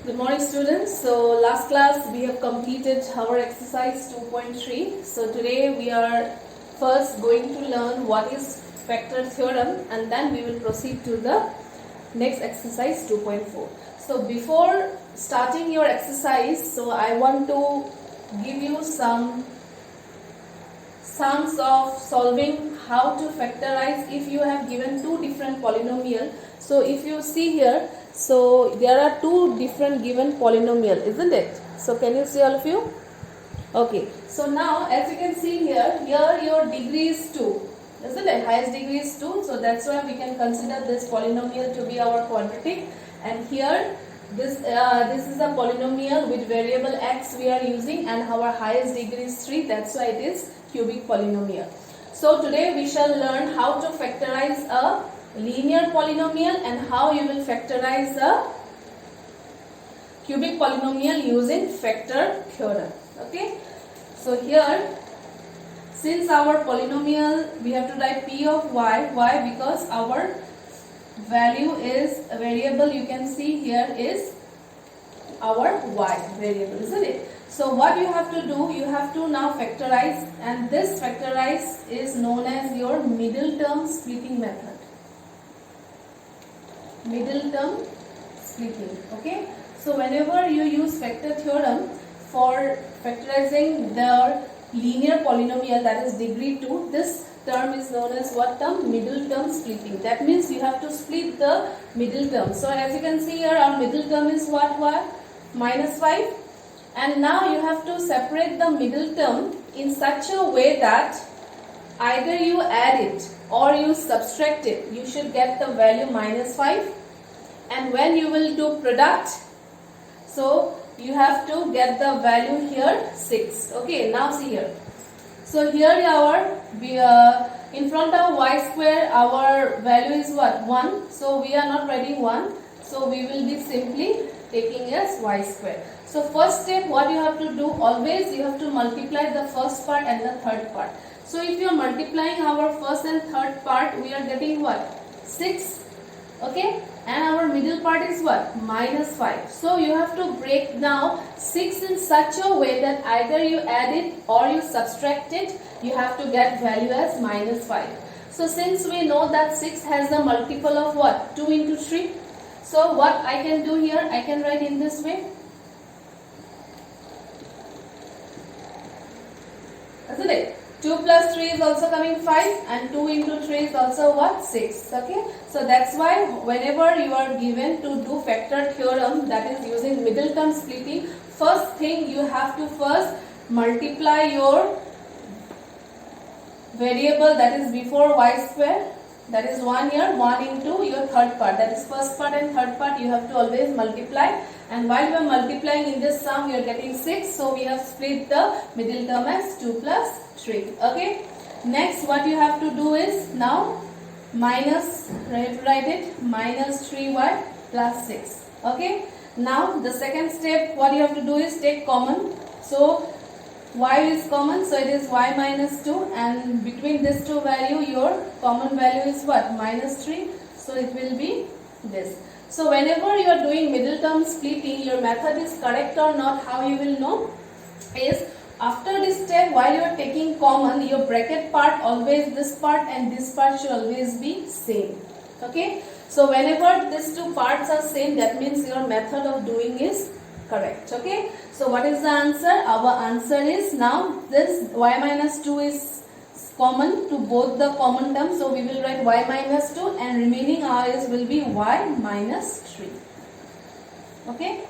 Good morning students. So last class we have completed our exercise 2.3. So today we are first going to learn what is factor theorem and then we will proceed to the next exercise 2.4. So before starting your exercise, so I want to give you some sums of solving how to factorize if you have given two different polynomial. So if you see here, so there are two different given polynomial, isn't it? So can you see all of you? Okay, so now as you can see here your degree is 2, isn't it? Highest degree is 2, so that's why we can consider this polynomial to be our quadratic. And here this is a polynomial with variable x we are using, and our highest degree is 3, that's why it is cubic polynomial. So today we shall learn how to factorize a linear polynomial and how you will factorize a cubic polynomial using factor theorem. Okay, so here since our polynomial we have to write p of y. Why? Because our value is a variable, you can see here is our y variable, isn't it? So what you have to do, you have to now factorize, and this factorize is known as your middle term splitting method. Middle term splitting. Okay, so whenever you use factor theorem for factorizing the linear polynomial, that is degree 2, this term is known as what term? Middle term splitting. That means you have to split the middle term. So as you can see here, our middle term is what? Minus 5. And now you have to separate the middle term in such a way that either you add it or you subtract it. You should get the value minus 5. And when you will do product, so you have to get the value here 6. Okay, now see here. So here our in front of y square our value is what? 1. So we are not writing 1. So we will be simply taking as y square. So first step, what you have to do, always you have to multiply the first part and the third part. So if you are multiplying our first and third part, we are getting what? 6. Okay, and our middle part is what? Minus 5. So you have to break now 6 in such a way that either you add it or you subtract it, you have to get value as minus 5. So since we know that 6 has the multiple of what? 2 into 3. So what I can do here, I can write in this way. Isn't it? 2 plus 3 is also coming 5, and 2 into 3 is also what? 6. Okay, so that's why whenever you are given to do factor theorem, that is using middle term splitting, first thing you have to first multiply your variable that is before y square, that is 1 here, 1 into your third part, that is first part and third part, you have to always multiply. And while you are multiplying in this sum, you are getting 6. So we have split the middle term as 2 plus 3. Okay. Next, what you have to do is now minus, write it, minus 3y plus 6. Okay. Now the second step, what you have to do is take common. So y is common, so it is y minus 2, and between this two value, your common value is what? Minus 3. So it will be this. So whenever you are doing middle term splitting, your method is correct or not, how you will know is after this step, while you are taking common, your bracket part, always this part and this part should always be same. Okay. So whenever these two parts are same, that means your method of doing is correct. Okay. So what is the answer? Our answer is now this y minus 2 is common to both the common terms, so we will write y minus 2 and remaining r's will be y minus 3. Okay,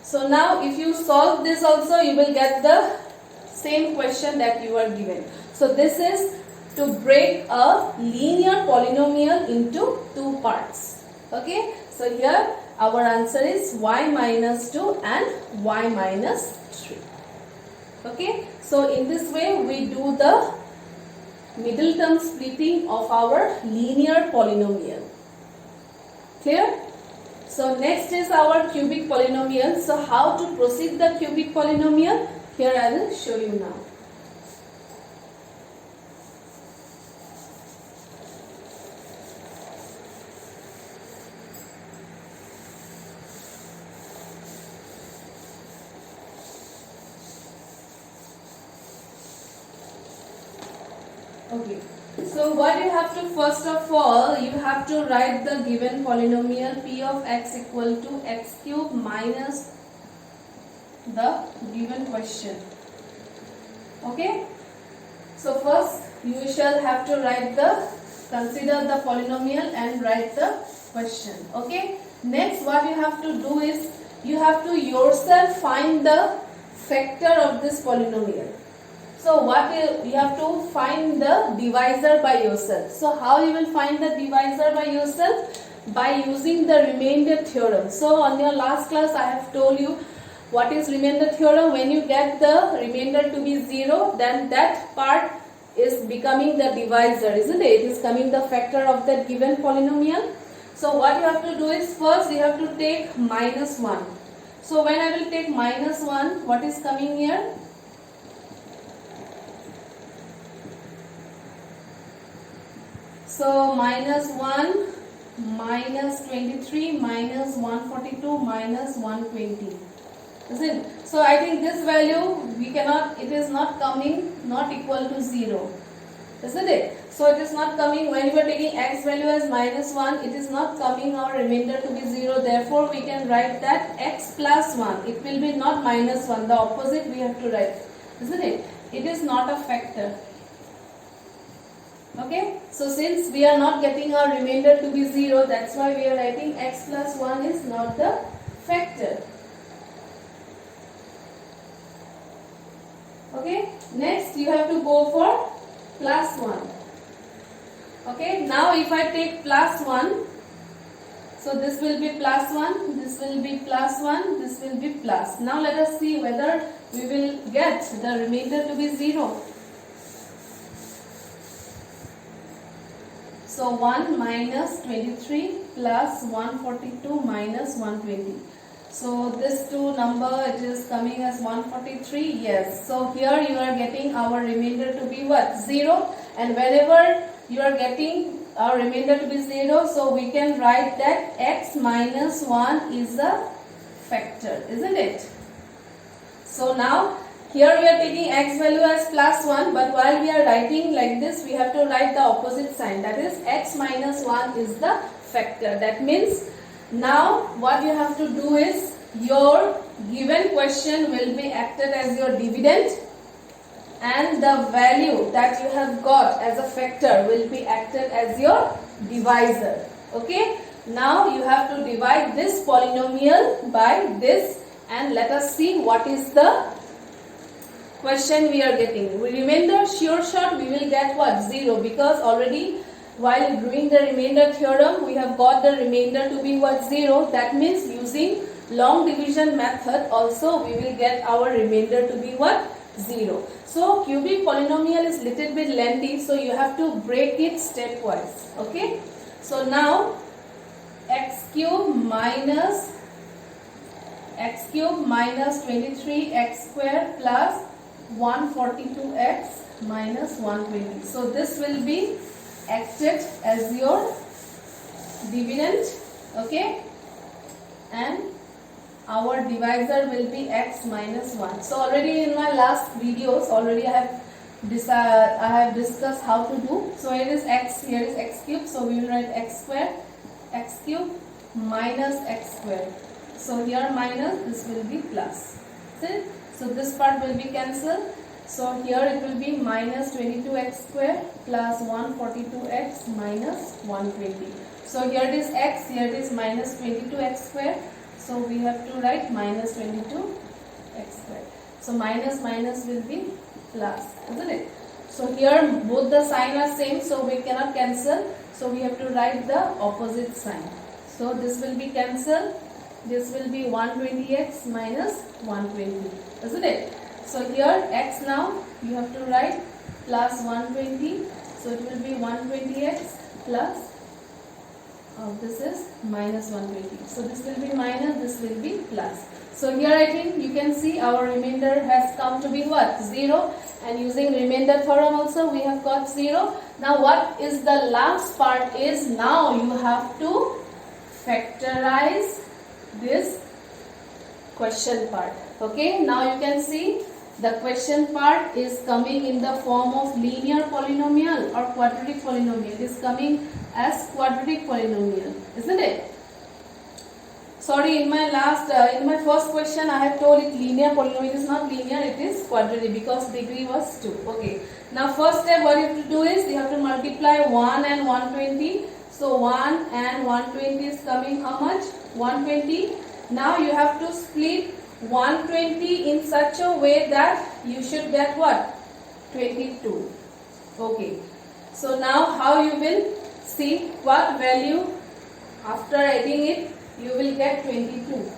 so now if you solve this also, you will get the same question that you are given. So this is to break a linear polynomial into two parts. Okay, so here our answer is y minus 2 and y minus 3. Okay, so in this way we do the middle term splitting of our linear polynomial. Clear? So next is our cubic polynomial. So how to proceed the cubic polynomial? Here I will show you now. Okay. So what you have to, first of all, you have to write the given polynomial p of x equal to x cube minus the given question. Okay. So first you shall have to consider the polynomial and write the question. Okay. Next what you have to do is you have to yourself find the factor of this polynomial. So what you have to find the divisor by yourself. So how you will find the divisor by yourself? By using the remainder theorem. So on your last class I have told you what is remainder theorem. When you get the remainder to be 0, then that part is becoming the divisor, isn't it? It is coming the factor of that given polynomial. So what you have to do is first you have to take minus 1. So when I will take minus 1, what is coming here? So minus 1 minus 23 minus 142 minus 120. Is it? So I think this value we cannot, it is not coming, not equal to 0. Isn't it? So it is not coming, when you are taking x value as minus 1, it is not coming our remainder to be 0. Therefore we can write that x plus 1. It will be not minus 1. The opposite we have to write. Isn't it? It is not a factor. Okay. So since we are not getting our remainder to be 0, that's why we are writing x plus 1 is not the factor. Okay. Next you have to go for plus 1. Okay. Now if I take plus 1, so this will be plus 1, this will be plus 1, this will be plus. Now let us see whether we will get the remainder to be 0. So 1 minus 23 plus 142 minus 120. So this two number, it is coming as 143. Yes. So here you are getting our remainder to be what? 0. And whenever you are getting our remainder to be 0, so we can write that x minus 1 is a factor, isn't it? So now here we are taking x value as plus 1, but while we are writing like this, we have to write the opposite sign. That is x minus 1 is the factor. That means now what you have to do is your given question will be acted as your dividend, and the value that you have got as a factor will be acted as your divisor. Okay. Now you have to divide this polynomial by this, and let us see what is the question we are getting. We remainder sure shot we will get what? 0, because already while doing the remainder theorem we have got the remainder to be what? 0. That means using long division method also we will get our remainder to be what? 0. So cubic polynomial is little bit lengthy, so you have to break it stepwise. Okay. So now x cube minus 23x square plus 142x minus 120. So this will be acted as your dividend. Okay. And our divisor will be x minus 1. So already in my last videos already I have discussed how to do. So here is x, here is x cube, so we will write x square, x cube minus x square. So here minus, this will be plus. See? So this part will be cancelled. So here it will be minus 22x square plus 142x minus 120. So here it is x, here it is minus 22x square. So we have to write minus 22x square. So minus minus will be plus, isn't it? So here both the sign are same, so we cannot cancel. So we have to write the opposite sign. So this will be cancelled. This will be 120x minus 120, isn't it? So here x now you have to write plus 120. So it will be 120x plus this is minus 120. So this will be minus, this will be plus. So here I think you can see our remainder has come to be what? 0. And using remainder theorem also we have got 0. Now what is the last part is, now you have to factorize this question part. Okay, now you can see The question part is coming in the form of linear polynomial or quadratic polynomial. It is coming as quadratic polynomial, isn't it? Sorry, in my first question I have told it linear polynomial. It is not linear, it is quadratic because degree was 2. Okay. Now first step what you have to do is you have to multiply 1 and 120. So 1 and 120 is coming how much? 120. Now you have to split 120 in such a way that you should get what? 22. Okay. So now how you will see what value after adding it you will get 22.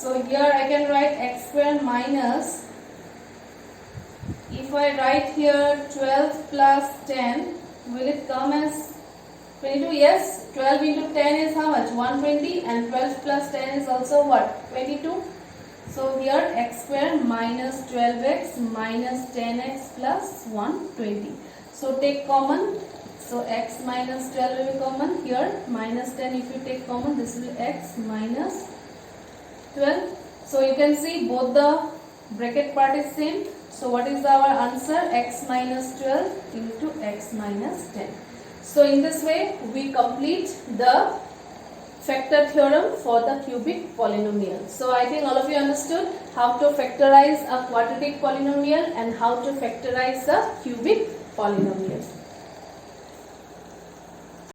So here I can write x square minus, if I write here 12 plus 10, will it come as 22? Yes, 12 into 10 is how much? 120, and 12 plus 10 is also what? 22. So here x square minus 12x minus 10x plus 120. So take common. So x minus 12 will be common. Here minus 10 if you take common, this will be x minus 12. So you can see both the bracket part is same. So what is our answer? X minus 12 into x minus 10. So in this way we complete the factor theorem for the cubic polynomial. So I think all of you understood how to factorize a quadratic polynomial and how to factorize a cubic polynomial.